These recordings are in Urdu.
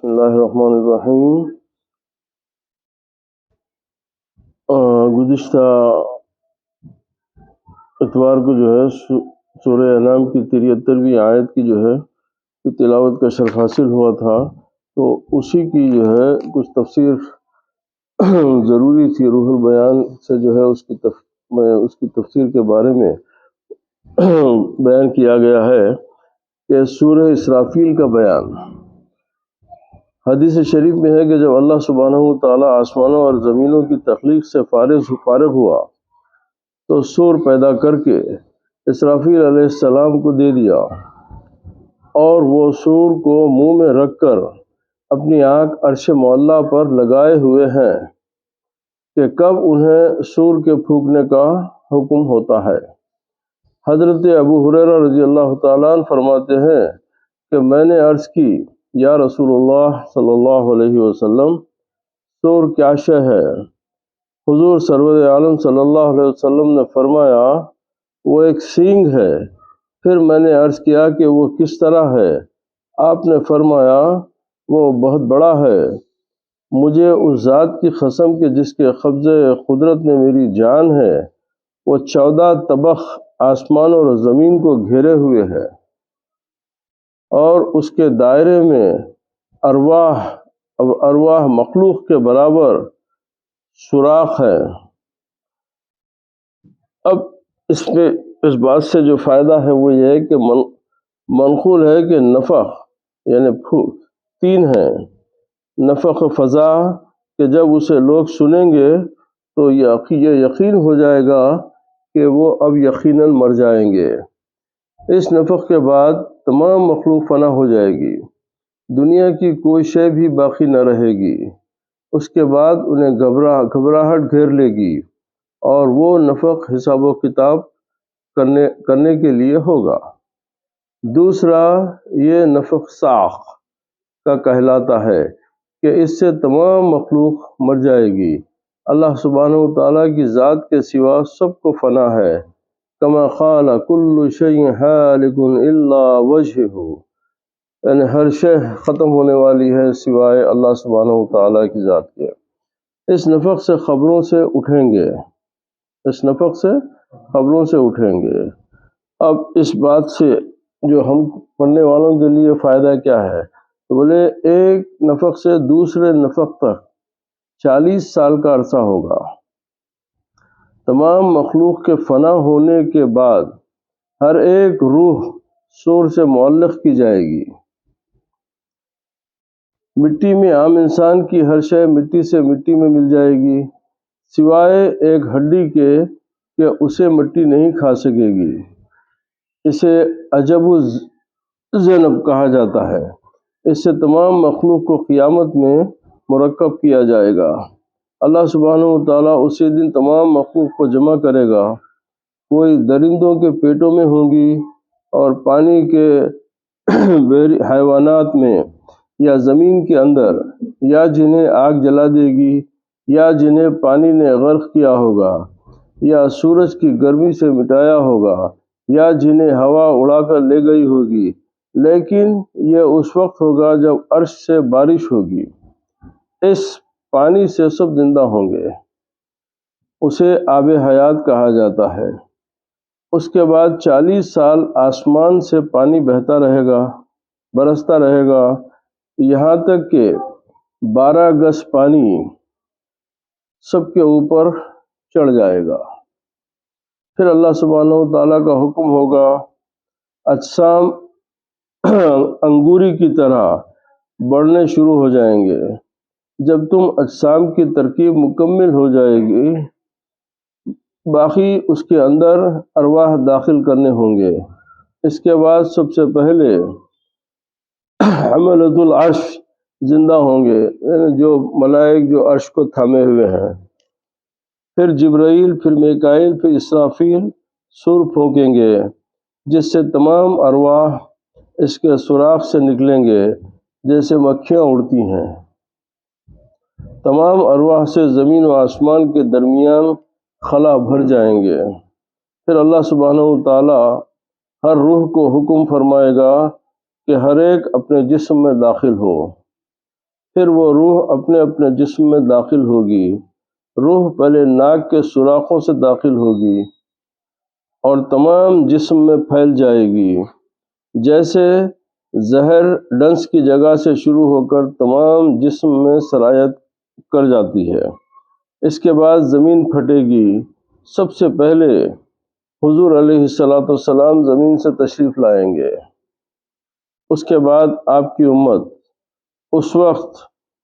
بسم اللہ الرحمن الرحیم۔ گزشتہ اتوار کو جو ہے سورہ انعام کی 73ویں آیت کی جو ہے تلاوت کا شرف حاصل ہوا تھا، تو اسی کی جو ہے کچھ تفسیر ضروری تھی۔ روح البیان سے جو ہے اس کی تفسیر کے بارے میں بیان کیا گیا ہے کہ سورہ اسرافیل کا بیان حدیث شریف میں ہے کہ جب اللہ سبحانہ و تعالیٰ آسمانوں اور زمینوں کی تخلیق سے فارغ ہوا تو سور پیدا کر کے اسرافیل علیہ السلام کو دے دیا، اور وہ سور کو منہ میں رکھ کر اپنی آنکھ عرش معلیٰ پر لگائے ہوئے ہیں کہ کب انہیں سور کے پھونکنے کا حکم ہوتا ہے۔ حضرت ابو ہریرہ رضی اللہ تعالیٰ عنہ فرماتے ہیں کہ میں نے عرض کی، یا رسول اللہ صلی اللہ علیہ وسلم، سور کیا شے ہے؟ حضور سرور عالم صلی اللہ علیہ وسلم نے فرمایا، وہ ایک سینگ ہے۔ پھر میں نے عرض کیا کہ وہ کس طرح ہے؟ آپ نے فرمایا، وہ بہت بڑا ہے۔ مجھے اس ذات کی قسم کہ جس کے قبضے قدرت میں میری جان ہے، وہ 14 طبق آسمان اور زمین کو گھیرے ہوئے ہے، اور اس کے دائرے میں ارواح مخلوق کے برابر سوراخ ہے۔ اب اس بات سے جو فائدہ ہے وہ یہ ہے کہ منقول ہے کہ نفخ یعنی پھونک 3 ہیں۔ نفخ فضا کہ جب اسے لوگ سنیں گے تو یہ یقین ہو جائے گا کہ وہ اب یقیناً مر جائیں گے۔ اس نفخ کے بعد تمام مخلوق فنا ہو جائے گی، دنیا کی کوئی شے بھی باقی نہ رہے گی۔ اس کے بعد انہیں گھبراہٹ گھیر لے گی، اور وہ نفخ حساب و کتاب کرنے کے لیے ہوگا۔ دوسرا یہ نفخ صاخ کا کہلاتا ہے کہ اس سے تمام مخلوق مر جائے گی۔ اللہ سبحانہ و تعالیٰ کی ذات کے سوا سب کو فنا ہے، کما قال کل شیء ہالک الا وجہہ، یعنی ہر شے ختم ہونے والی ہے سوائے اللہ سبحانہ و تعالیٰ کی ذات کے۔ اس نفخ سے قبروں سے اٹھیں گے۔ اب اس بات سے جو ہم پڑھنے والوں کے لیے فائدہ کیا ہے؟ تو بولے ایک نفخ سے دوسرے نفخ تک 40 سال کا عرصہ ہوگا۔ تمام مخلوق کے فنا ہونے کے بعد ہر ایک روح سور سے معلق کی جائے گی۔ مٹی میں عام انسان کی ہر شے مٹی سے مٹی میں مل جائے گی، سوائے ایک ہڈی کے کہ اسے مٹی نہیں کھا سکے گی۔ اسے عجب الذنب کہا جاتا ہے۔ اس سے تمام مخلوق کو قیامت میں مرکب کیا جائے گا۔ اللہ سبحانہ و تعالیٰ اسی دن تمام مخلوق کو جمع کرے گا۔ کوئی درندوں کے پیٹوں میں ہوں گی، اور پانی کے حیوانات میں، یا زمین کے اندر، یا جنہیں آگ جلا دے گی، یا جنہیں پانی نے غرق کیا ہوگا، یا سورج کی گرمی سے مٹایا ہوگا، یا جنہیں ہوا اڑا کر لے گئی ہوگی۔ لیکن یہ اس وقت ہوگا جب عرش سے بارش ہوگی، اس پانی سے سب زندہ ہوں گے۔ اسے آب حیات کہا جاتا ہے۔ اس کے بعد 40 سال آسمان سے پانی برستا رہے گا، یہاں تک کہ 12 گز پانی سب کے اوپر چڑھ جائے گا۔ پھر اللہ سبحانہ و تعالیٰ کا حکم ہوگا، اجسام انگوری کی طرح بڑھنے شروع ہو جائیں گے۔ جب تم اجسام کی ترکیب مکمل ہو جائے گی، باقی اس کے اندر ارواح داخل کرنے ہوں گے۔ اس کے بعد سب سے پہلے حملۃ العرش زندہ ہوں گے، یعنی جو ملائک جو عرش کو تھامے ہوئے ہیں۔ پھر جبرائیل، پھر میکائیل، پھر اسرافیل سور پھونکیں گے، جس سے تمام ارواح اس کے سوراخ سے نکلیں گے جیسے مکھیاں اڑتی ہیں۔ تمام ارواح سے زمین و آسمان کے درمیان خلا بھر جائیں گے۔ پھر اللہ سبحانہ و تعالیٰ ہر روح کو حکم فرمائے گا کہ ہر ایک اپنے جسم میں داخل ہو۔ پھر وہ روح اپنے اپنے جسم میں داخل ہوگی۔ روح پہلے ناک کے سوراخوں سے داخل ہوگی اور تمام جسم میں پھیل جائے گی، جیسے زہر ڈنس کی جگہ سے شروع ہو کر تمام جسم میں سرایت کر جاتی ہے۔ اس کے بعد زمین پھٹے گی۔ سب سے پہلے حضور علیہ السلام زمین سے تشریف لائیں گے۔ اس کے بعد آپ کی امت، اس وقت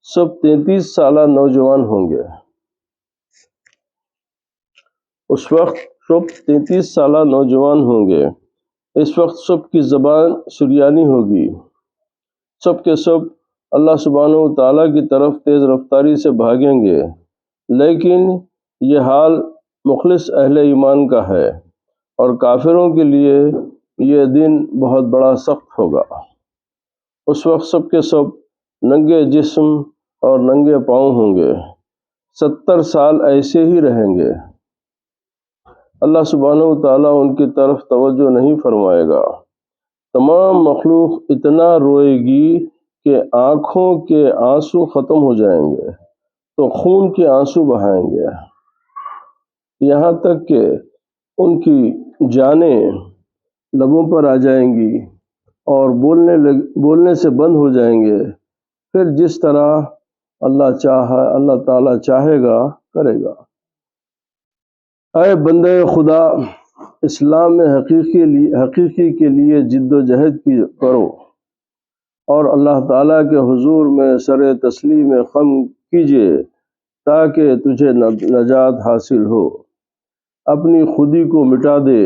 سب 33 سالہ نوجوان ہوں گے۔ اس وقت سب 33 سالہ نوجوان ہوں گے۔ اس وقت سب کی زبان سریانی ہوگی۔ سب کے سب اللہ سبحانہ و تعالیٰ کی طرف تیز رفتاری سے بھاگیں گے، لیکن یہ حال مخلص اہل ایمان کا ہے، اور کافروں کے لیے یہ دن بہت بڑا سخت ہوگا۔ اس وقت سب کے سب ننگے جسم اور ننگے پاؤں ہوں گے۔ 70 سال ایسے ہی رہیں گے۔ اللہ سبحانہ و تعالیٰ ان کی طرف توجہ نہیں فرمائے گا۔ تمام مخلوق اتنا روئے گی کہ آنکھوں کے آنسو ختم ہو جائیں گے تو خون کے آنسو بہائیں گے، یہاں تک کہ ان کی جانیں لبوں پر آ جائیں گی اور بولنے سے بند ہو جائیں گے۔ پھر جس طرح اللہ تعالیٰ چاہے گا کرے گا۔ اے بندے خدا، اسلام میں حقیقی کے لیے جد و جہد کرو اور اللہ تعالیٰ کے حضور میں سر تسلیم خم کیجیے تاکہ تجھے نجات حاصل ہو۔ اپنی خودی کو مٹا دے،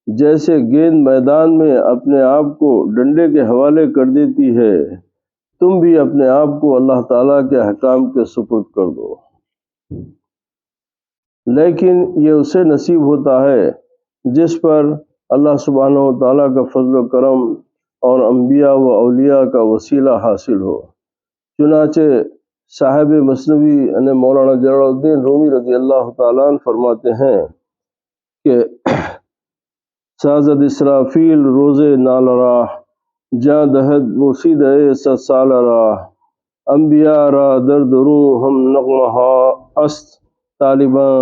جیسے گیند میدان میں اپنے آپ کو ڈنڈے کے حوالے کر دیتی ہے، تم بھی اپنے آپ کو اللہ تعالیٰ کے احکام کے سپرد کر دو۔ لیکن یہ اسے نصیب ہوتا ہے جس پر اللہ سبحانہ و تعالیٰ کا فضل و کرم اور انبیاء و اولیاء کا وسیلہ حاصل ہو۔ چنانچہ صاحب مثنوی یعنی مولانا جلال الدین رومی رضی اللہ تعالیٰ عنہ فرماتے ہیں کہ سازد اسرافیل روز نال راہ، جاں دہد بوسید ست سال راہ، انبیاء را درد روح ہم نغمہا است، طالباں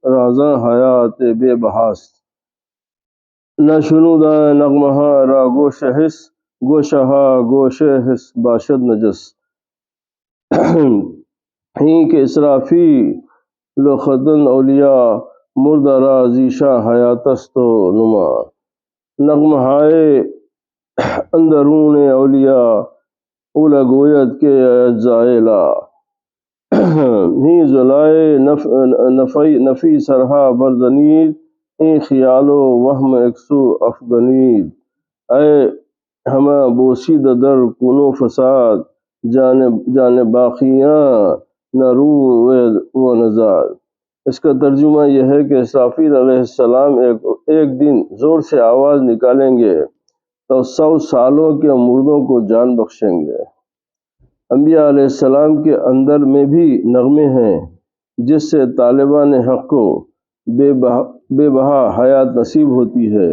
رازاں حیات بے بہاست، نہ شنودہ نغمہا را گوش حس، گوشہا گوش حس باشد نجس، ہی کہ اسرافی لخدن اولیاء مردہ را زیشاں حیات است و نما، نغمہائے اندرون اولیاء اولا گوید کے اجزائے لا، ہی زلائے نفی سرہا برزنید، این خیال و وہم اکسو افغنید، اے ہمہ بوسید در کنو فساد، جان باقیاں نہ روح و نزاد۔ اس کا ترجمہ یہ ہے کہ اسرافیل علیہ السلام ایک دن زور سے آواز نکالیں گے تو 100 سالوں کے مردوں کو جان بخشیں گے۔ انبیاء علیہ السلام کے اندر میں بھی نغمے ہیں جس سے طالبان حق کو بے بہا حیات نصیب ہوتی ہے،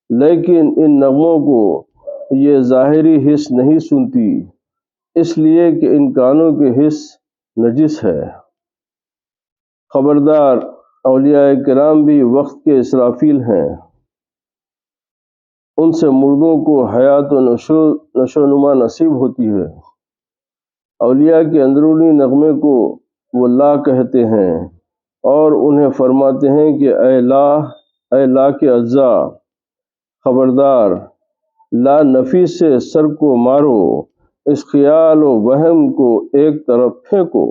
لیکن ان نغموں کو یہ ظاہری حس نہیں سنتی، اس لیے کہ ان کانوں کے حس نجس ہے۔ خبردار، اولیاء کرام بھی وقت کے اسرافیل ہیں، ان سے مردوں کو حیات و نشو و نما نصیب ہوتی ہے۔ اولیاء کے اندرونی نغمے کو وہ لا کہتے ہیں اور انہیں فرماتے ہیں کہ اے لا کے اجزاء، خبردار، لا نفی سے سر کو مارو، اس خیال و وہم کو ایک طرف پھینکو،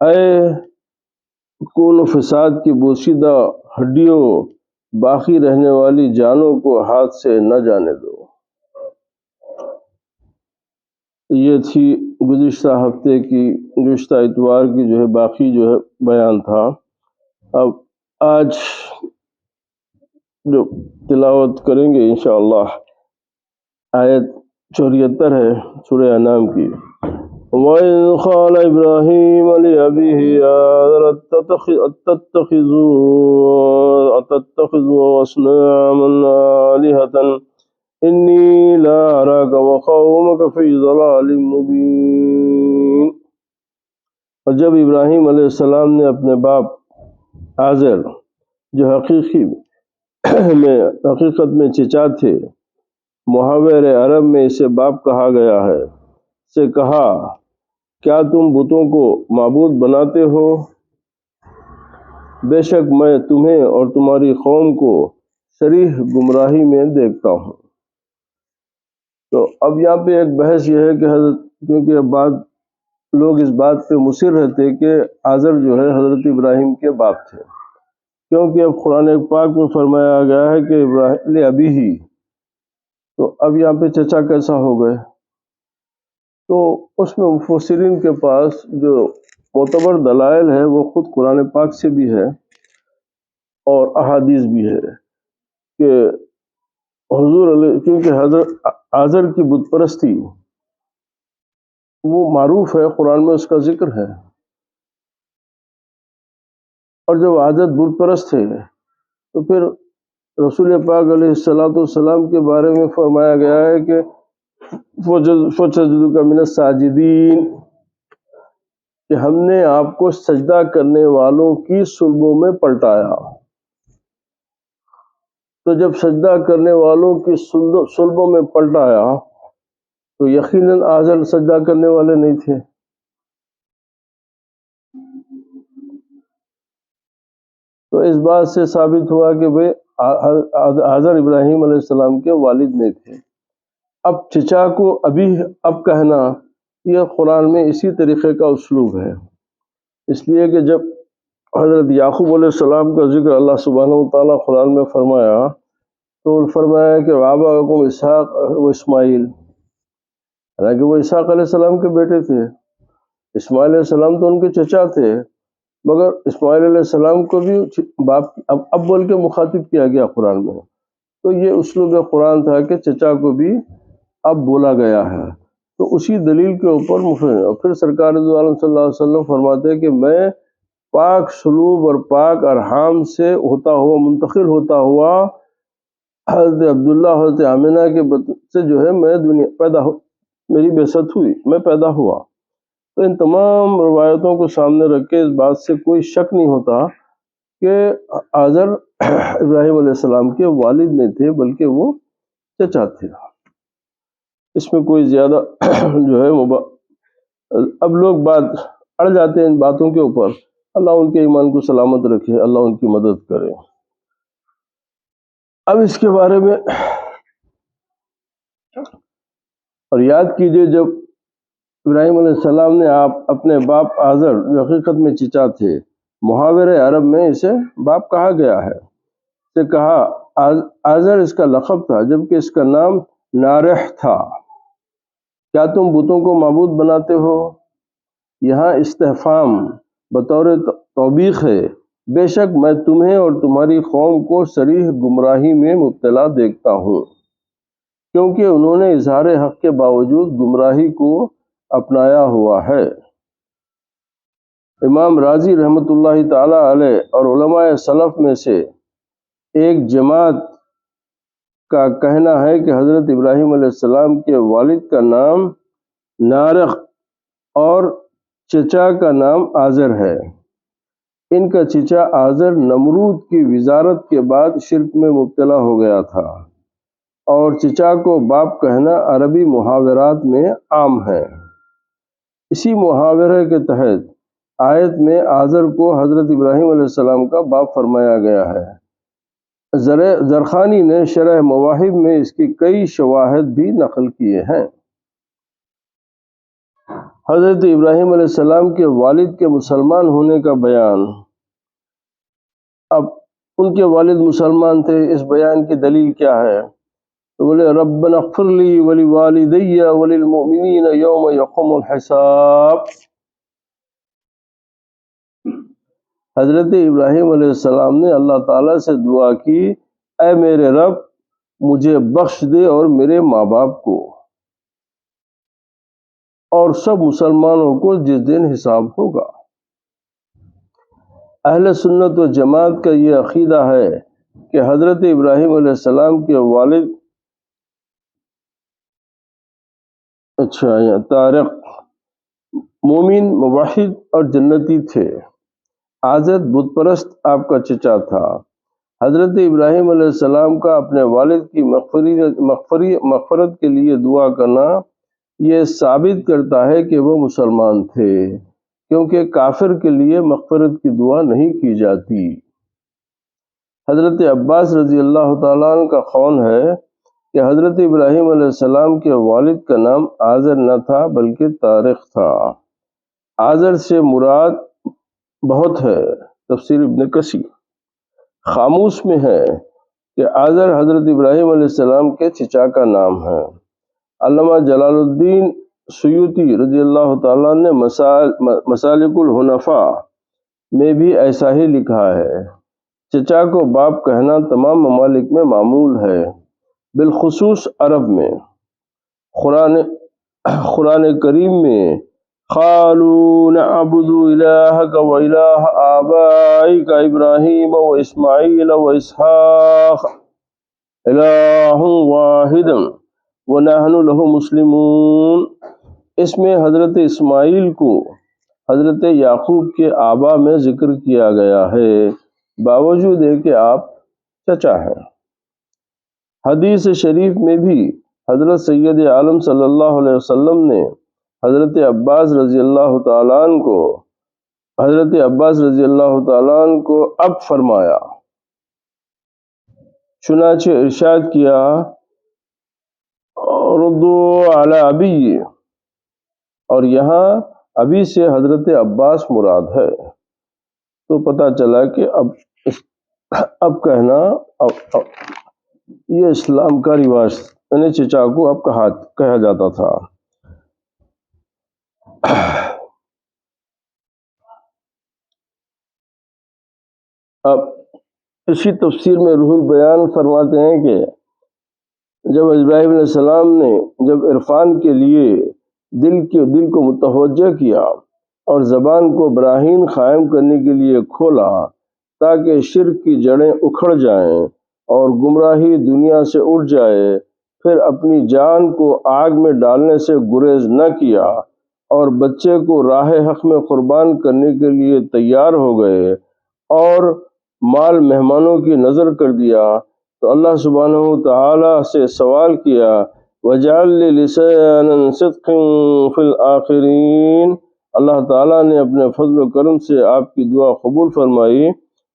اے کون و فساد کی بوسیدہ ہڈیوں، باقی رہنے والی جانوں کو ہاتھ سے نہ جانے دو۔ یہ تھی گزشتہ اتوار کی باقی بیان تھا۔ اب آج جو تلاوت کریں گے انشاءاللہ آیت 74 ہے سورہ انعام کی۔ وَإِذْ قَالَ إِبْرَاهِيمُ لِأَبِيهِ أَتَتَّخِذُ أَصْنَامًا آلِهَةً انی لا اراک وقومک فی ضلال مبین۔ اور جب ابراہیم علیہ السلام نے اپنے باپ آزر، جو حقیقت میں چچا تھے، محاور عرب میں اسے باپ کہا گیا ہے، سے کہا کیا تم بتوں کو معبود بناتے ہو؟ بے شک میں تمہیں اور تمہاری قوم کو صریح گمراہی میں دیکھتا ہوں۔ تو اب یہاں پہ ایک بحث یہ ہے کہ کیونکہ اب لوگ اس بات پہ مصر رہتے کہ آزر جو ہے حضرت ابراہیم کے باپ تھے، کیونکہ اب قرآن پاک میں فرمایا گیا ہے کہ ابراہیم ابھی ہی، تو اب یہاں پہ چچا کیسا ہو گئے؟ تو اس میں مفسرین کے پاس جو معتبر دلائل ہے وہ خود قرآن پاک سے بھی ہے اور احادیث بھی ہے کہ حضور علیہ، کیونکہ حضرت آزر کی بت پرستی وہ معروف ہے، قرآن میں اس کا ذکر ہے، اور جب آزر بت پرست تھے تو پھر رسول پاک علیہ السلام کے بارے میں فرمایا گیا ہے کہ فَسَجَدُكَ مِنَ السَّاجِدِينَ، کہ ہم نے آپ کو سجدہ کرنے والوں کی صلبوں میں پلٹایا۔ تو جب سجدہ کرنے والوں کی صلبوں میں پلٹایا تو یقیناً آزر سجدہ کرنے والے نہیں تھے۔ تو اس بات سے ثابت ہوا کہ بھئی آزر ابراہیم علیہ السلام کے والد نہیں تھے۔ اب چچا کو ابھی اب کہنا، یہ قرآن میں اسی طریقے کا اسلوب ہے، اس لیے کہ جب حضرت یعقوب علیہ السلام کا ذکر اللہ سبحانہ وتعالیٰ قرآن میں فرمایا تو فرمایا کہ وَآبَاؤُكُمْ اسحاق و اسماعیل، حالانکہ وہ اسحاق علیہ السلام کے بیٹے تھے، اسماعیل علیہ السلام تو ان کے چچا تھے، مگر اسماعیل علیہ السلام کو بھی باپ اب بول کے مخاطب کیا گیا قرآن میں۔ تو یہ اسلوب قرآن تھا کہ چچا کو بھی اب بولا گیا ہے۔ تو اسی دلیل کے اوپر پھر سرکار دو عالم صلی اللہ علیہ وسلم فرماتے ہیں کہ میں پاک سلوب اور پاک ارحام سے ہوتا ہوا، منتقل ہوتا ہوا حضرت عبداللہ حضرت آمنہ کے سے جو ہے میں دنیا میری بعثت ہوئی، میں پیدا ہوا۔ تو ان تمام روایتوں کو سامنے رکھ کے اس بات سے کوئی شک نہیں ہوتا کہ آزر ابراہیم علیہ السلام کے والد نہیں تھے بلکہ وہ چچا تھے۔ اس میں کوئی زیادہ جو ہے اب لوگ بات اڑ جاتے ہیں ان باتوں کے اوپر، اللہ ان کے ایمان کو سلامت رکھے، اللہ ان کی مدد کرے۔ اب اس کے بارے میں اور یاد کیجئے جب ابراہیم علیہ السلام نے آپ اپنے باپ آزر جو حقیقت میں چچا تھے، محاور عرب میں اسے باپ کہا گیا ہے، سے کہا آزر اس کا لقب تھا جبکہ اس کا نام نارح تھا، کیا تم بتوں کو معبود بناتے ہو؟ یہاں استفہام بطور توبیخ ہے، بے شک میں تمہیں اور تمہاری قوم کو صریح گمراہی میں مبتلا دیکھتا ہوں، کیونکہ انہوں نے اظہار حق کے باوجود گمراہی کو اپنایا ہوا ہے۔ امام راضی رحمۃ اللہ تعالی علیہ اور علماء سلف میں سے ایک جماعت کا کہنا ہے کہ حضرت ابراہیم علیہ السلام کے والد کا نام نارح اور چچا کا نام آزر ہے۔ ان کا چچا آزر نمرود کی وزارت کے بعد شرک میں مبتلا ہو گیا تھا، اور چچا کو باپ کہنا عربی محاورات میں عام ہے۔ اسی محاورے کے تحت آیت میں آزر کو حضرت ابراہیم علیہ السلام کا باپ فرمایا گیا ہے۔ زرخانی نے شرح مواہب میں اس کی کئی شواہد بھی نقل کیے ہیں۔ حضرت ابراہیم علیہ السلام کے والد کے مسلمان ہونے کا بیان۔ اب ان کے والد مسلمان تھے، اس بیان کی دلیل کیا ہے؟ تو بولے ربنا اغفر لی ولوالدی وللمؤمنین یوم یقوم الحساب۔ حضرت ابراہیم علیہ السلام نے اللہ تعالیٰ سے دعا کی، اے میرے رب مجھے بخش دے اور میرے ماں باپ کو اور سب مسلمانوں کو جس دن حساب ہوگا۔ اہل سنت و جماعت کا یہ عقیدہ ہے کہ حضرت ابراہیم علیہ السلام کے والد اچھا یہ طارق مومن موحد اور جنتی تھے۔ آزر بت پرست آپ کا چچا تھا۔ حضرت ابراہیم علیہ السلام کا اپنے والد کی مغفرت کے لیے دعا کرنا یہ ثابت کرتا ہے کہ وہ مسلمان تھے، کیونکہ کافر کے لیے مغفرت کی دعا نہیں کی جاتی۔ حضرت عباس رضی اللہ تعالیٰ عنہ کا قول ہے کہ حضرت ابراہیم علیہ السلام کے والد کا نام آزر نہ تھا بلکہ طارق تھا۔ آزر سے مراد بہت ہے۔ تفسیر ابن کثیر خاموس میں ہے کہ آزر حضرت ابراہیم علیہ السلام کے چچا کا نام ہے۔ علامہ جلال الدین سیوطی رضی اللہ تعالیٰ نے مسالک الحنفاء میں بھی ایسا ہی لکھا ہے۔ چچا کو باپ کہنا تمام ممالک میں معمول ہے، بالخصوص عرب میں۔ قرآن کریم میں قالوا نعبد الہک و الہ آبائک ابراہیم و اسماعیل و اسحاق الہ واحد ونحن لہ مسلمون، اس میں حضرت اسماعیل کو حضرت یعقوب کے آبا میں ذکر کیا گیا ہے، باوجود ہے کہ آپ چچا ہیں۔ حدیث شریف میں بھی حضرت سید عالم صلی اللہ علیہ وسلم نے حضرت عباس رضی اللہ تعالیٰ عنہ کو اب فرمایا، چنانچہ ارشاد کیا ردو علی ابی، اور یہاں ابی سے حضرت عباس مراد ہے۔ تو پتہ چلا کہ اب کہنا یہ اسلام کا رواج، یعنی چچا کو اب کہا جاتا تھا۔ اب اسی تفسیر میں روح البیان فرماتے ہیں کہ جب ابراہیم علیہ السلام نے جب عرفان کے لیے دل کو متوجہ کیا اور زبان کو براہین قائم کرنے کے لیے کھولا تاکہ شرک کی جڑیں اکھڑ جائیں اور گمراہی دنیا سے اٹھ جائے، پھر اپنی جان کو آگ میں ڈالنے سے گریز نہ کیا اور بچے کو راہ حق میں قربان کرنے کے لیے تیار ہو گئے اور مال مہمانوں کی نظر کر دیا، تو اللہ سبحانہ وتعالی سے سوال کیا وَجَعَلْ لِي لِسَانًا صِدْقٍ فِي الْآخِرِينَ۔ اللہ تعالیٰ نے اپنے فضل و کرم سے آپ کی دعا قبول فرمائی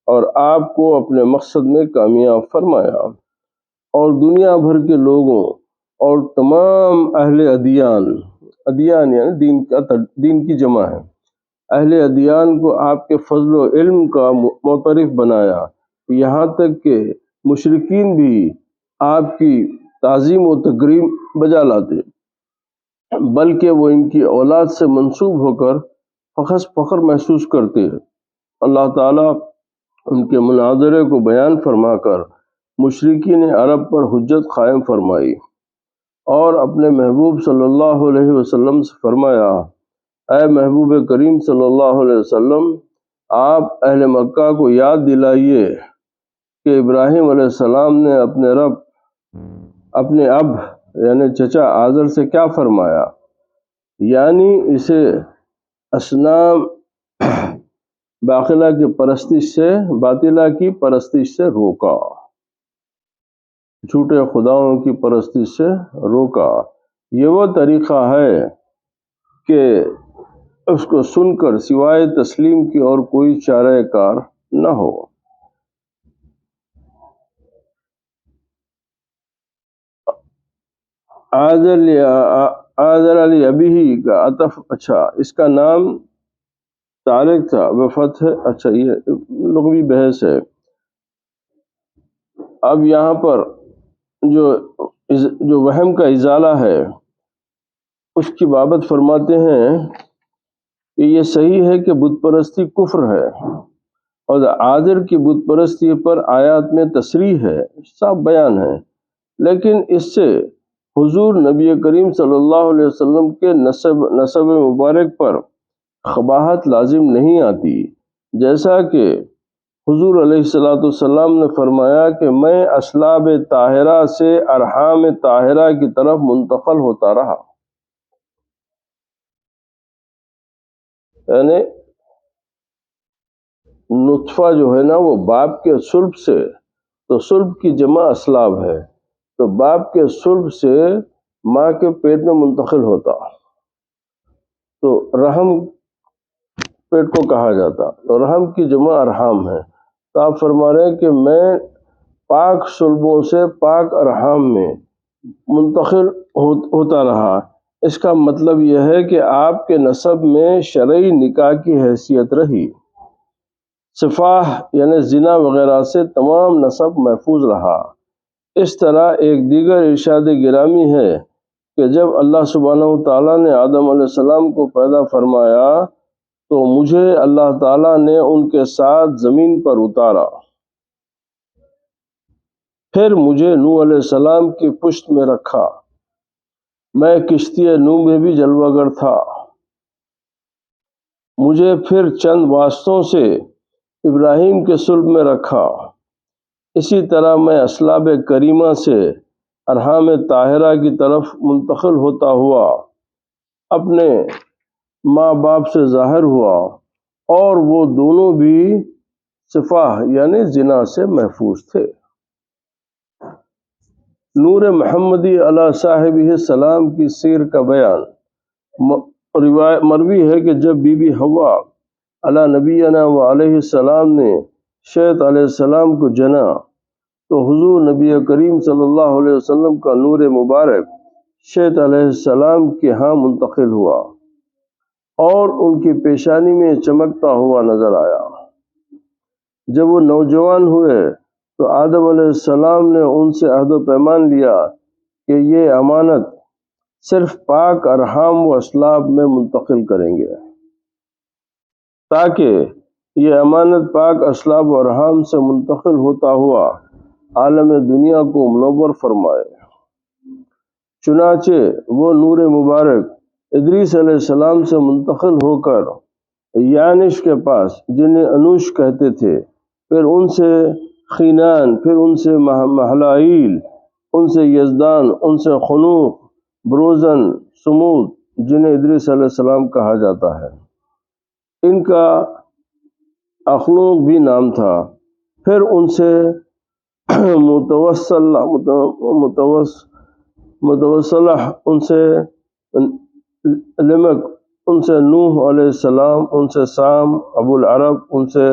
اور آپ کو اپنے مقصد میں کامیاب فرمایا، اور دنیا بھر کے لوگوں اور تمام اہل ادیان یعنی دین کی جمع ہے، اہل ادیان کو آپ کے فضل و علم کا معترف بنایا، یہاں تک کہ مشرکین بھی آپ کی تعظیم و تکریم بجا لاتے، بلکہ وہ ان کی اولاد سے منسوب ہو کر فخر محسوس کرتے۔ اللہ تعالیٰ ان کے مناظرے کو بیان فرما کر مشرکین عرب پر حجت قائم فرمائی اور اپنے محبوب صلی اللہ علیہ وسلم سے فرمایا، اے محبوب کریم صلی اللہ علیہ وسلم، آپ اہل مکہ کو یاد دلائیے کہ ابراہیم علیہ السلام نے اپنے اب یعنی چچا آزر سے کیا فرمایا، یعنی اسے اصنام باطلہ کی پرستش سے روکا، جھوٹے خداؤں کی پرستش سے روکا۔ یہ وہ طریقہ ہے کہ اس کو سن کر سوائے تسلیم کی اور کوئی چارہ کار نہ ہو۔ آزر علی ابی کا عطف، اچھا اس کا نام طارق تھا بفتح، اچھا یہ لغوی بحث ہے۔ اب یہاں پر جو وہم کا ازالہ ہے اس کی بابت فرماتے ہیں کہ یہ صحیح ہے کہ بت پرستی کفر ہے، اور آزر کی بت پرستی پر آیات میں تصریح ہے، صاف بیان ہے، لیکن اس سے حضور نبی کریم صلی اللہ علیہ وسلم کے نسب مبارک پر قباحت لازم نہیں آتی، جیسا کہ حضور علیہ السلام نے فرمایا کہ میں اصلاب طاہرہ سے ارحام طاہرہ کی طرف منتقل ہوتا رہا۔ یعنی نطفہ جو ہے نا وہ باپ کے صلب سے، تو صلب کی جمع اسلاب ہے، تو باپ کے صلب سے ماں کے پیٹ میں منتقل ہوتا تو رحم پیٹ کو کہا جاتا، تو رحم کی جمع ارحام ہے۔ تو آپ فرما رہے ہیں کہ میں پاک صلبوں سے پاک ارحام میں منتقل ہوتا رہا۔ اس کا مطلب یہ ہے کہ آپ کے نسب میں شرعی نکاح کی حیثیت رہی، سفاح یعنی زنا وغیرہ سے تمام نسب محفوظ رہا۔ اس طرح ایک دیگر ارشاد گرامی ہے کہ جب اللہ سبحانہ وتعالیٰ نے آدم علیہ السلام کو پیدا فرمایا تو مجھے اللہ تعالیٰ نے ان کے ساتھ زمین پر اتارا، پھر مجھے نوح علیہ السلام کی پشت میں رکھا، میں کشتی نوح میں بھی جلوہ گر تھا، مجھے پھر چند واسطوں سے ابراہیم کے صلب میں رکھا، اسی طرح میں اسلاب کریمہ سے ارحام طاہرہ کی طرف منتقل ہوتا ہوا اپنے ماں باپ سے ظاہر ہوا، اور وہ دونوں بھی سفاح یعنی زنا سے محفوظ تھے۔ نور محمدی علی صاحبہ السلام کی سیر کا بیان۔ مروی ہے کہ جب بی بی حوا علی نبینا و علیہ السلام نے شیط علیہ السلام کو جنا تو حضور نبی کریم صلی اللہ علیہ وسلم کا نور مبارک شیط علیہ السلام کے ہاں منتقل ہوا اور ان کی پیشانی میں چمکتا ہوا نظر آیا۔ جب وہ نوجوان ہوئے تو آدم علیہ السلام نے ان سے عہد و پیمان لیا کہ یہ امانت صرف پاک ارحام و اسلاب میں منتقل کریں گے، تاکہ یہ امانت پاک اسلاب و ارحام سے منتقل ہوتا ہوا عالم دنیا کو منور فرمائے۔ چنانچہ وہ نور مبارک ادریس علیہ السلام سے منتقل ہو کر یانش کے پاس، جنہیں انوش کہتے تھے، پھر ان سے خینان، پھر ان سے محلائیل، ان سے یزدان، ان سے خنوخ، بروزن، سمود، جنہیں ادریس علیہ السلام کہا جاتا ہے، ان کا اخنوق بھی نام تھا، پھر ان سے متوسلح، ان سے لمک، ان سے نوح علیہ السلام، ان سے سام، ابو العرب، ان سے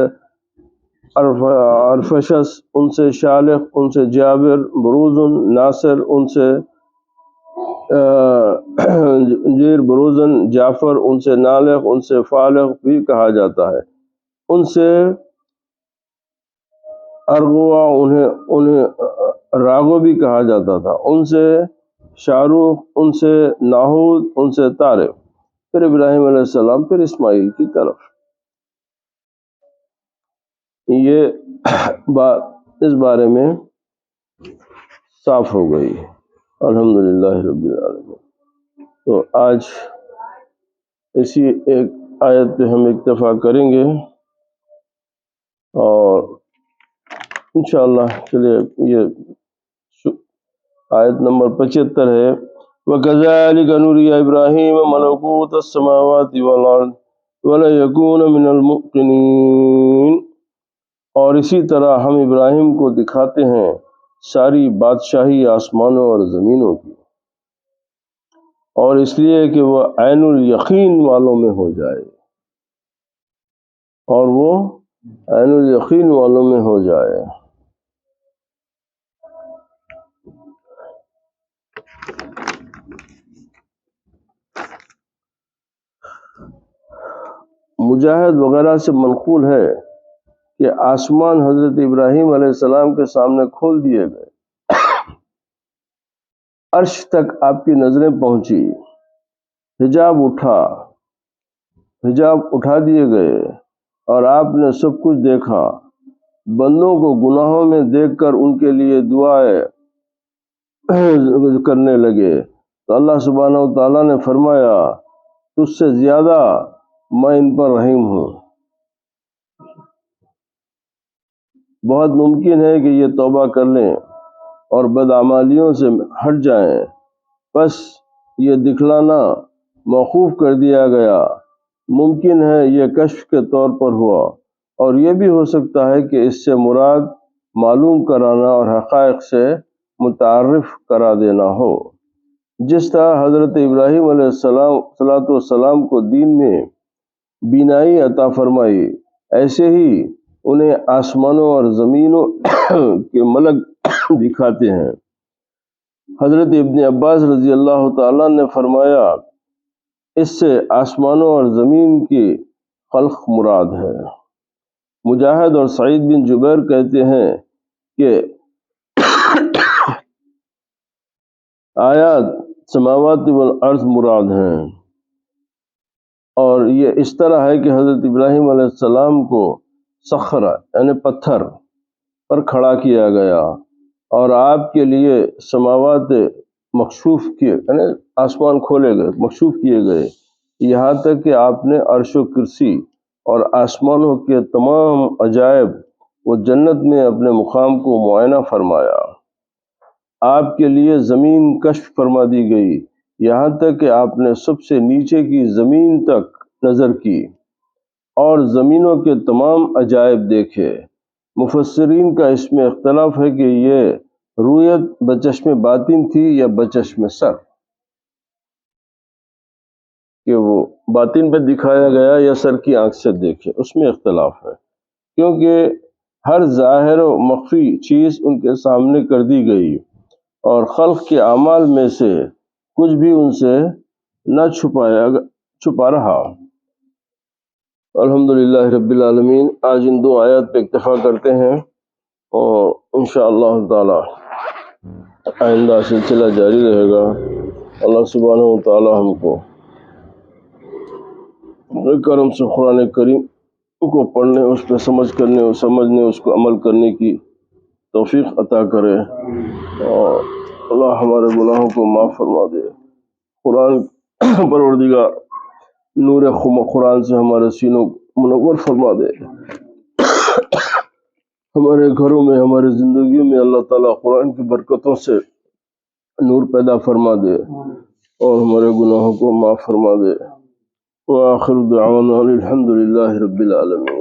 ارفشس، ان سے شالخ، ان سے جابر، بروزن، ناصر، ان سے جیر، بروزن، جعفر، ان سے نالخ، ان سے فالخ بھی کہا جاتا ہے، ان سے ارغوا، انہیں راغو بھی کہا جاتا تھا، ان سے شاروخ، ان سے ناہود، ان سے طارق، پھر ابراہیم علیہ السلام، پھر اسماعیل کی طرف۔ یہ بات اس بارے میں صاف ہو گئی۔ الحمدللہ رب العالمین۔ تو آج اسی ایک آیت پہ ہم اکتفا کریں گے، اور انشاءاللہ چلیے یہ آیت نمبر 75 ہے۔ وَكَذَلِكَ نُرِيَ إِبْرَاهِيمَ مَلَكُوتَ السَّمَاوَاتِ وَالْأَرْضِ وَلَيَكُونَ مِنَ الْمُوقِنِينَ، اور اسی طرح ہم ابراہیم کو دکھاتے ہیں ساری بادشاہی آسمانوں اور زمینوں کی، اور اس لیے کہ وہ عین الیقین والوں میں ہو جائے، اور وہ عین الیقین والوں میں ہو جائے۔ مجاہد وغیرہ سے منقول ہے کہ آسمان حضرت ابراہیم علیہ السلام کے سامنے کھول دیے گئے، عرش تک آپ کی نظریں پہنچی، حجاب اٹھا دیے گئے، اور آپ نے سب کچھ دیکھا، بندوں کو گناہوں میں دیکھ کر ان کے لیے دعائیں کرنے لگے، تو اللہ سبحانہ وتعالیٰ نے فرمایا تجھ سے زیادہ میں ان پر رحیم ہوں۔ بہت ممکن ہے کہ یہ توبہ کر لیں اور بدعمالیوں سے ہٹ جائیں، بس یہ دکھلانا موقوف کر دیا گیا ممکن ہے یہ کشف کے طور پر ہوا، اور یہ بھی ہو سکتا ہے کہ اس سے مراد معلوم کرانا اور حقائق سے متعارف کرا دینا ہو۔ جس طرح حضرت ابراہیم علیہ السلام کو دین میں بینائی عطا فرمائی، ایسے ہی انہیں آسمانوں اور زمینوں کے ملک دکھاتے ہیں۔ حضرت ابن عباس رضی اللہ تعالیٰ نے فرمایا، اس سے آسمانوں اور زمین کی خلق مراد ہے۔ مجاہد اور سعید بن جبیر کہتے ہیں کہ آیات سماوات والارض مراد ہیں، اور یہ اس طرح ہے کہ حضرت ابراہیم علیہ السلام کو صخرہ یعنی پتھر پر کھڑا کیا گیا، اور آپ کے لیے سماوات مکشوف کیے یعنی آسمان کھولے گئے، مکشوف کیے گئے، یہاں تک کہ آپ نے عرش و کرسی اور آسمانوں کے تمام عجائب و جنت میں اپنے مقام کو معائنہ فرمایا۔ آپ کے لیے زمین کشف فرما دی گئی، یہاں تک کہ آپ نے سب سے نیچے کی زمین تک نظر کی اور زمینوں کے تمام عجائب دیکھے۔ مفسرین کا اس میں اختلاف ہے کہ یہ رؤیت بچشم باطن تھی یا بچشم سر، کہ وہ باطن پہ دکھایا گیا یا سر کی آنکھ سے دیکھے، اس میں اختلاف ہے، کیونکہ ہر ظاہر و مخفی چیز ان کے سامنے کر دی گئی، اور خلق کے اعمال میں سے کچھ بھی ان سے نہ چھپا رہا۔ الحمدللہ رب العالمین۔ آج ان دو آیات پہ اکتفا کرتے ہیں، اور انشاءاللہ تعالی آئندہ سلسلہ جاری رہے گا۔ اللہ سبحانہ و تعالی ہم کو کرم سے قرآن کریم کو پڑھنے، اس پہ سمجھنے، اس کو عمل کرنے کی توفیق عطا کرے، اور اللہ ہمارے گناہوں کو معاف فرما دے۔ قرآن پروردگار نور قرآن سے ہمارے سینوں کو منور فرما دے، ہمارے گھروں میں، ہماری زندگیوں میں اللہ تعالیٰ قرآن کی برکتوں سے نور پیدا فرما دے، اور ہمارے گناہوں کو معاف فرما دے۔ وآخر دعوانا الحمد للہ رب العالمین۔